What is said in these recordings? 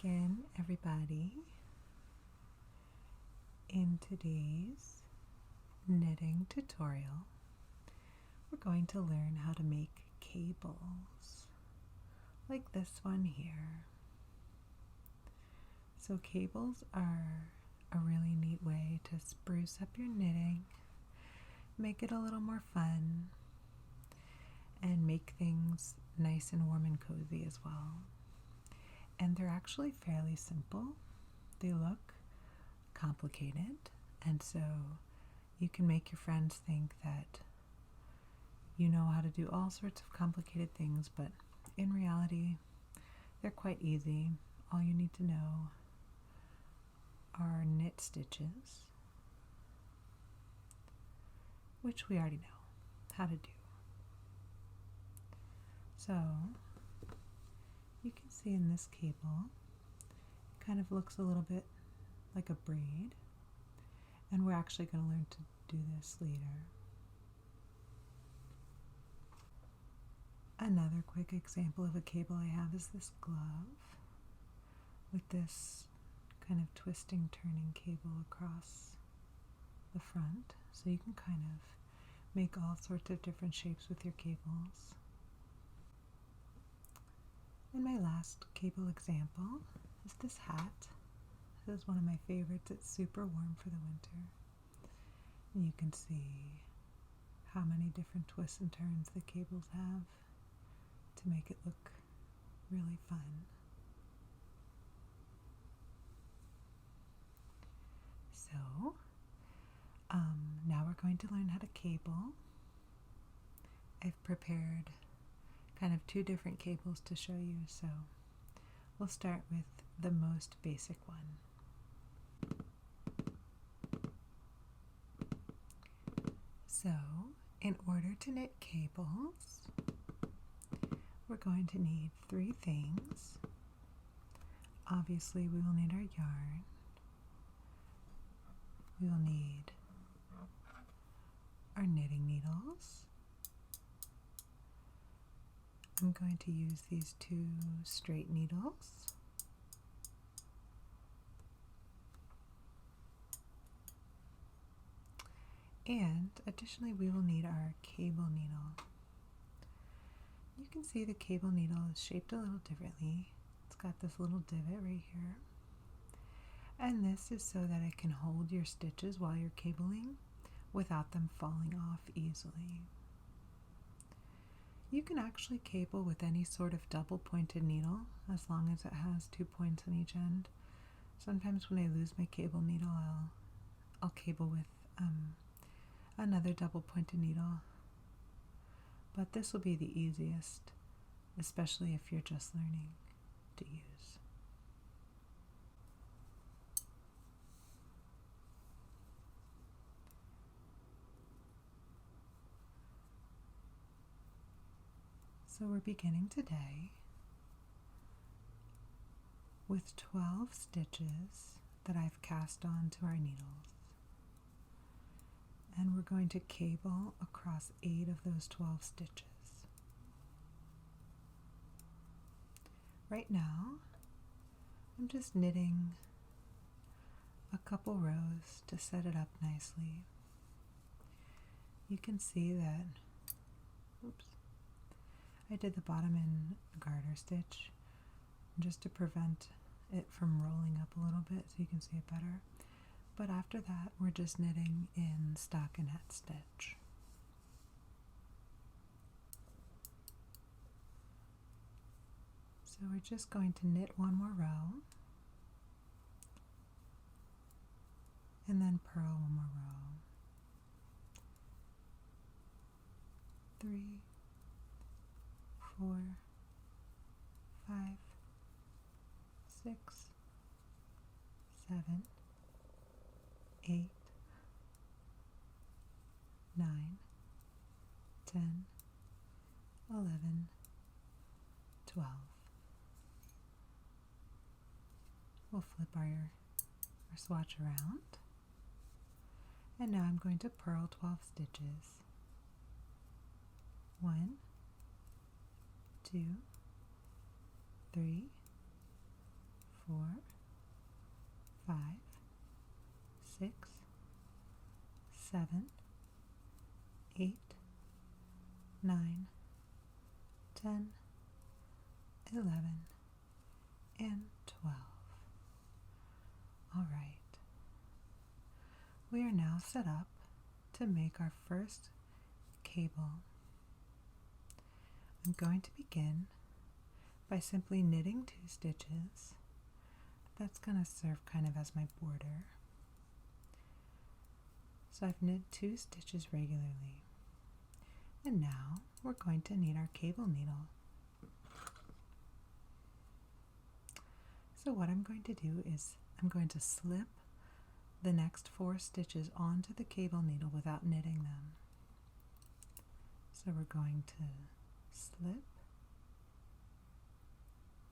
again, everybody. In today's knitting tutorial, we're going to learn how to make cables, like this one here. So cables are a really neat way to spruce up your knitting, make it a little more fun, and make things nice and warm and cozy as well. And they're actually fairly simple. They look complicated, and so you can make your friends think that you know how to do all sorts of complicated things, but in reality, they're quite easy. All you need to know are knit stitches, which we already know how to do. So you can see in this cable, it kind of looks a little bit like a braid, and we're actually going to learn to do this later. Another quick example of a cable I have is this glove with this kind of twisting, turning cable across the front, so you can kind of make all sorts of different shapes with your cables. And my last cable example is this hat. This is one of my favorites. It's super warm for the winter. And you can see how many different twists and turns the cables have to make it look really fun. So, now we're going to learn how to cable. I've prepared kind of two different cables to show you, so we'll start with the most basic one. So, in order to knit cables, we're going to need three things. Obviously, we will need our yarn. We will need our knitting needles. I'm going to use these two straight needles. And additionally, we will need our cable needle. You can see the cable needle is shaped a little differently. It's got this little divot right here. And this is so that it can hold your stitches while you're cabling without them falling off easily. You can actually cable with any sort of double pointed needle as long as it has 2 points on each end. Sometimes when I lose my cable needle, I'll cable with another double pointed needle. But this will be the easiest, especially if you're just learning to use. So we're beginning today with 12 stitches that I've cast onto our needles. And we're going to cable across 8 of those 12 stitches. Right now, I'm just knitting a couple rows to set it up nicely. You can see that, I did the bottom in garter stitch just to prevent it from rolling up a little bit so you can see it better. But after that, we're just knitting in stockinette stitch. So we're just going to knit one more row and then purl one more row. 3, 4, 5, 6, 7, 8, 9, 10, 11, 12. We'll flip our swatch around. And now I'm going to purl 12 stitches. 1, 2, 3, 4, 5, 6, 7, 8, 9, 10, 11, and 12. All right. We are now set up to make our first cable. I'm going to begin by simply knitting 2 stitches. That's going to serve kind of as my border. So I've knit 2 stitches regularly. And now we're going to need our cable needle. So what I'm going to do is I'm going to slip the next 4 stitches onto the cable needle without knitting them. So we're going to slip,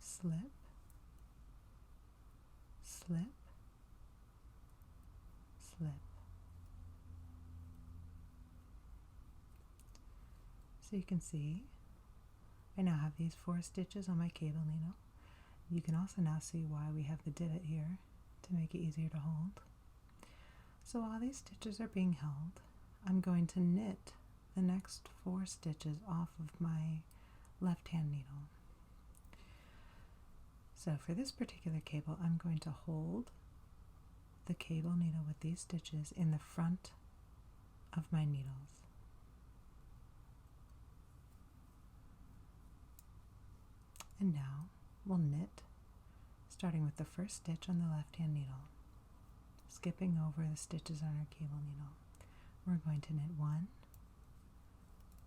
slip, slip, slip. So you can see I now have these 4 stitches on my cable needle. You can also now see why we have the divot here to make it easier to hold. So while these stitches are being held, I'm going to knit the next 4 stitches off of my left hand needle. So for this particular cable, I'm going to hold the cable needle with these stitches in the front of my needles. And now we'll knit, starting with the first stitch on the left hand needle, skipping over the stitches on our cable needle. We're going to knit 1,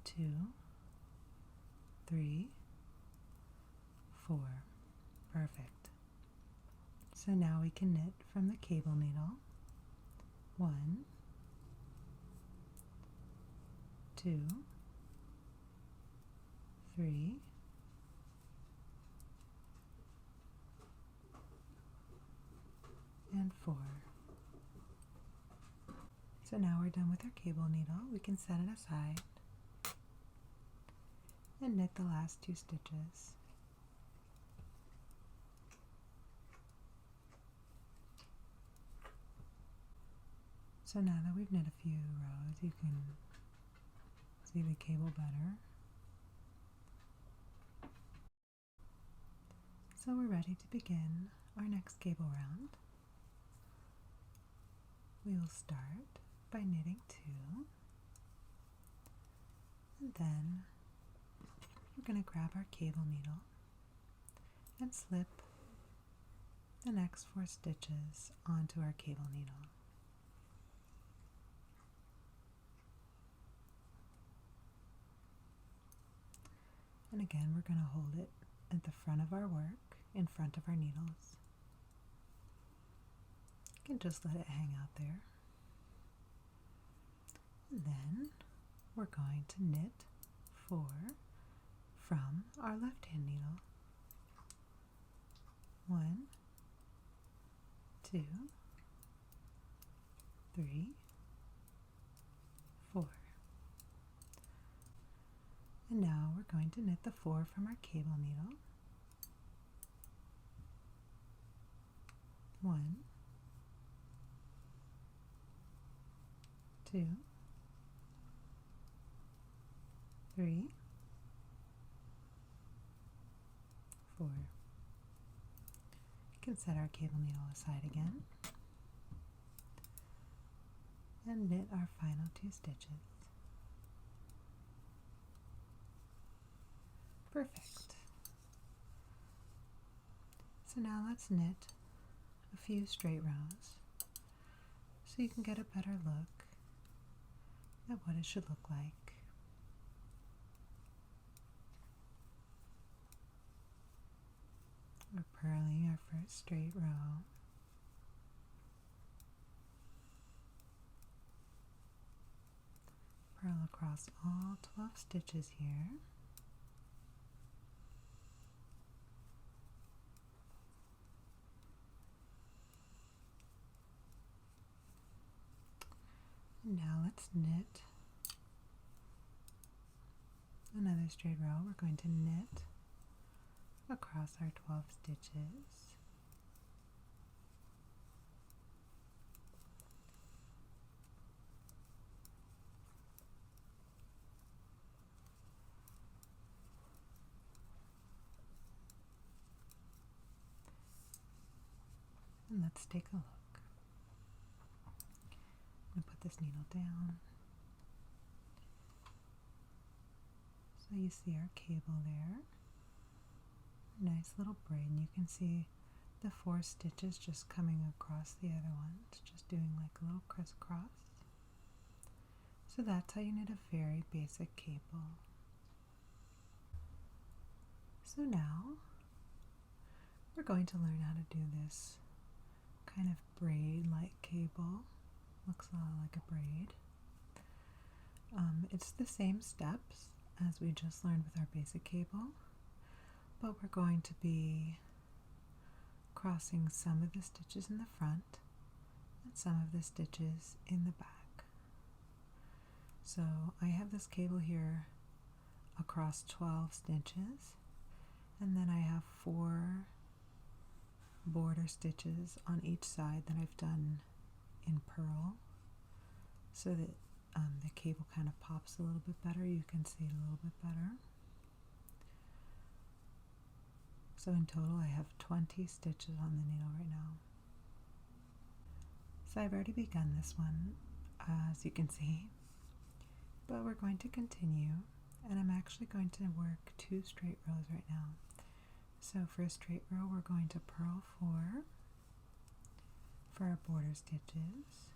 2, 3, 4. Perfect. So now we can knit from the cable needle 1, 2, 3, and 4. So now we're done with our cable needle. We can set it aside and knit the last 2 stitches. So now that we've knit a few rows, you can see the cable better. So we're ready to begin our next cable round. We will start by knitting 2, and then we're going to grab our cable needle and slip the next 4 stitches onto our cable needle. And again, we're going to hold it at the front of our work, in front of our needles. You can just let it hang out there. And then we're going to knit 4 from our left hand needle. 1, 2, 3, 4. And now we're going to knit the 4 from our cable needle. 1, 2, 3, 4. You can set our cable needle aside again and knit our final 2 stitches. Perfect. So now let's knit a few straight rows so you can get a better look at what it should look like. We're purling our first straight row. Purl across all 12 stitches here. Now let's knit another straight row. We're going to knit across our 12 stitches. let's take a look. I'm going to put this needle down. So you see our cable there. Nice little braid, and you can see the 4 stitches just coming across the other one. It's just doing like a little crisscross. So that's how you knit a very basic cable. So now we're going to learn how to do this kind of braid-like cable. Looks a lot like a braid. It's the same steps as we just learned with our basic cable, but we're going to be crossing some of the stitches in the front and some of the stitches in the back. So I have this cable here across 12 stitches, and then I have 4 border stitches on each side that I've done in purl, so that the cable kind of pops a little bit better. You can see it a little bit better. So in total I have 20 stitches on the needle right now. So I've already begun this one, as you can see, but we're going to continue, and I'm actually going to work 2 straight rows right now. So for a straight row we're going to purl 4 for our border stitches.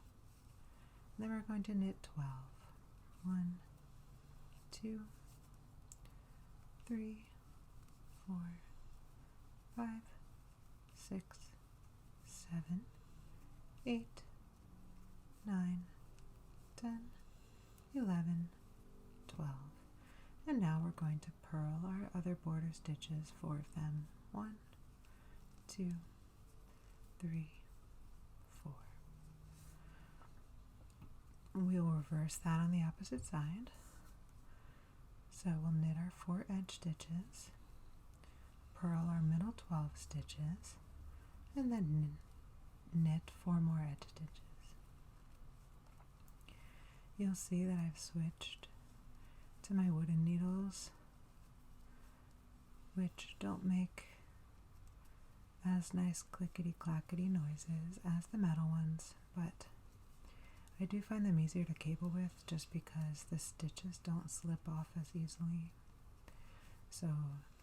Then we're going to knit 12. 1, 2, 3, 4, 5, 6, 7, 8, 9, 10, 11, 12. And now we're going to purl our other border stitches, 4 of them. 1, 2, 3, 4. We'll reverse that on the opposite side. So we'll knit our 4 edge stitches, purl our middle 12 stitches, and then knit 4 more edge stitches. You'll see that I've switched to my wooden needles, which don't make as nice clickety-clackety noises as the metal ones, but I do find them easier to cable with just because the stitches don't slip off as easily, so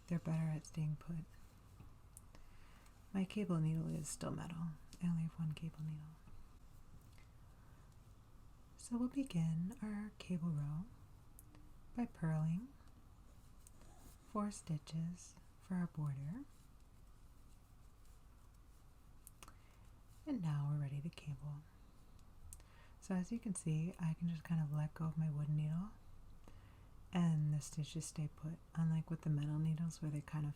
they're better at staying put. My cable needle is still metal. I only have 1 cable needle. So we'll begin our cable row by purling 4 stitches for our border, and now we're ready to cable. So as you can see, I can just kind of let go of my wooden needle and the stitches stay put, unlike with the metal needles where they kind of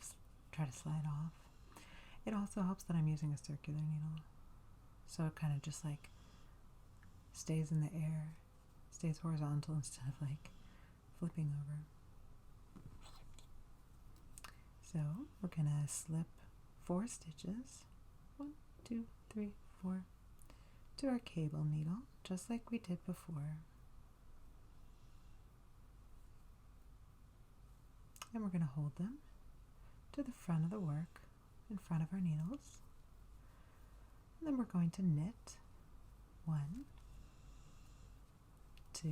try to slide off. It also helps that I'm using a circular needle, so it kind of just like stays in the air, stays horizontal instead of like flipping over. So we're gonna slip 4 stitches, 1, 2, 3, 4, to our cable needle, just like we did before. And we're going to hold them to the front of the work, in front of our needles. And then we're going to knit 1, 2,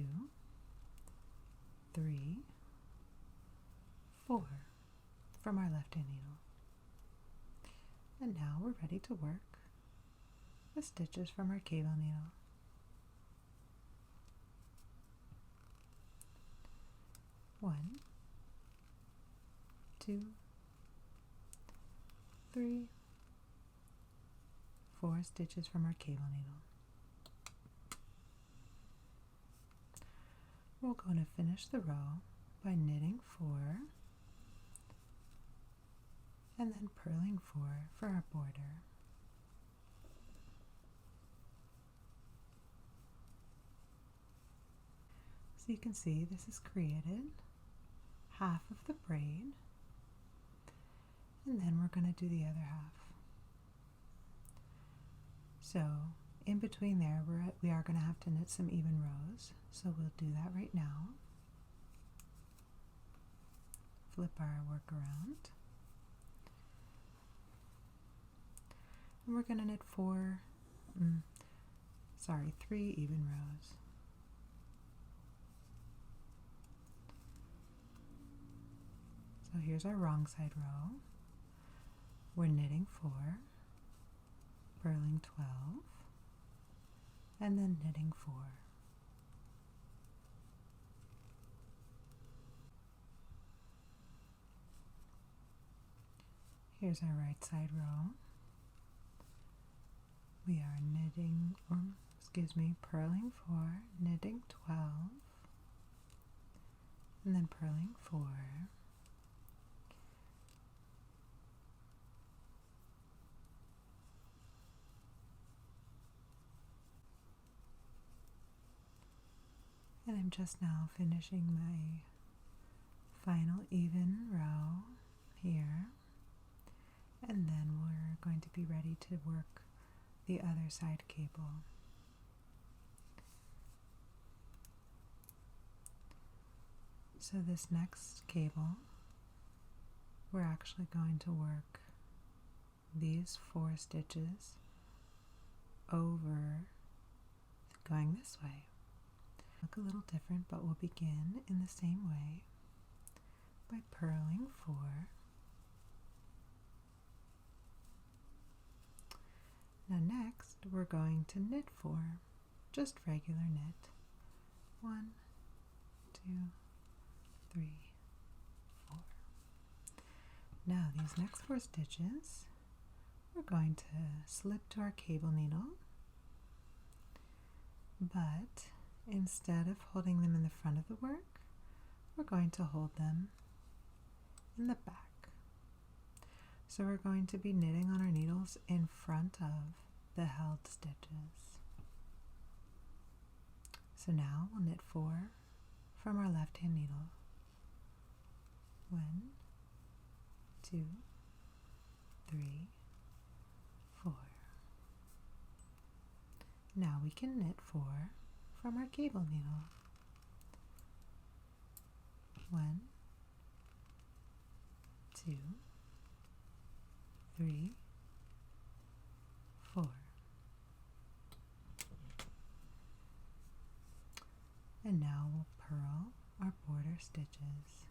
3, 4 from our left-hand needle. And now we're ready to work the stitches from our cable needle. One, 2, 3, 4 stitches from our cable needle. We're going to finish the row by knitting 4 and then purling 4 for our border. So you can see this has created half of the braid, and then we're going to do the other half. So in between there we are going to have to knit some even rows, so we'll do that right now. Flip our work around. And we're going to knit three even rows. So here's our wrong side row. We're knitting 4, purling 12, and then knitting 4. Here's our right side row. We are purling 4, knitting 12, and then purling 4. And I'm just now finishing my final even row here, and then we're going to be ready to work the other side cable. So this next cable, we're actually going to work these 4 stitches over going this way. Look a little different, but we'll begin in the same way by purling 4, now next we're going to knit 4, just regular knit, 1, 2, 3, 4. Now these next 4 stitches we're going to slip to our cable needle, but instead of holding them in the front of the work, we're going to hold them in the back. So we're going to be knitting on our needles in front of the held stitches. So now we'll knit 4 from our left hand needle. 1, 2, 3, 4. Now we can knit 4 from our cable needle. 1, 2, 3, 4. And now we'll purl our border stitches.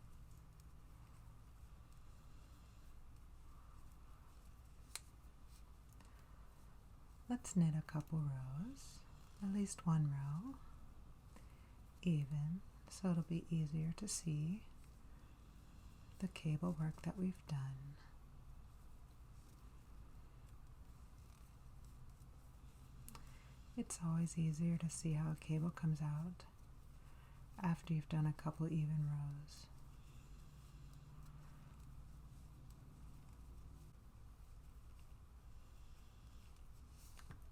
Let's knit a couple rows, at least one row, even, so it'll be easier to see the cable work that we've done. It's always easier to see how a cable comes out after you've done a couple even rows.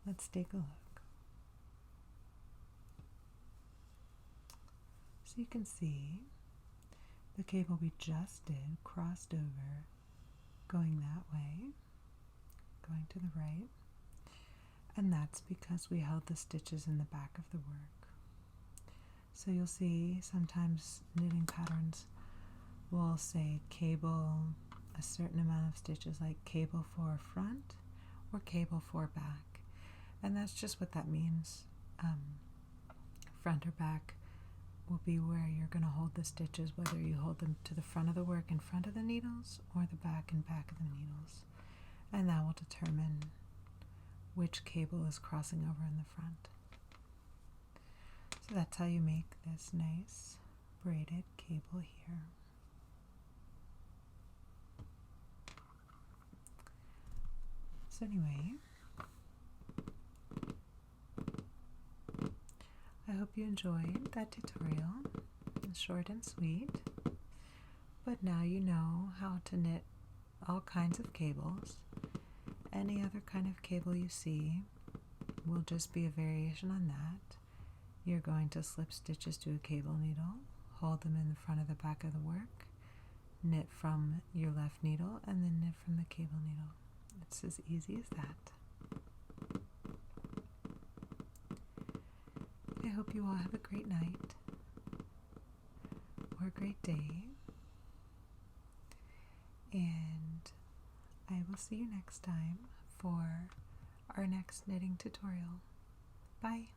Let's take a look. So you can see the cable we just did crossed over, going that way, going to the right, and that's because we held the stitches in the back of the work. So you'll see sometimes knitting patterns will say cable a certain amount of stitches, like cable 4 front or cable 4 back. And that's just what that means. Front or back will be where you're going to hold the stitches, whether you hold them to the front of the work in front of the needles or the back and back of the needles. And that will determine which cable is crossing over in the front. So that's how you make this nice braided cable here. So anyway, I hope you enjoyed that tutorial. It's short and sweet, but now you know how to knit all kinds of cables. Any other kind of cable you see will just be a variation on that. You're going to slip stitches to a cable needle, hold them in the front of the back of the work, knit from your left needle, and then knit from the cable needle. It's as easy as that. I hope you all have a great night or a great day, and I will see you next time for our next knitting tutorial. Bye!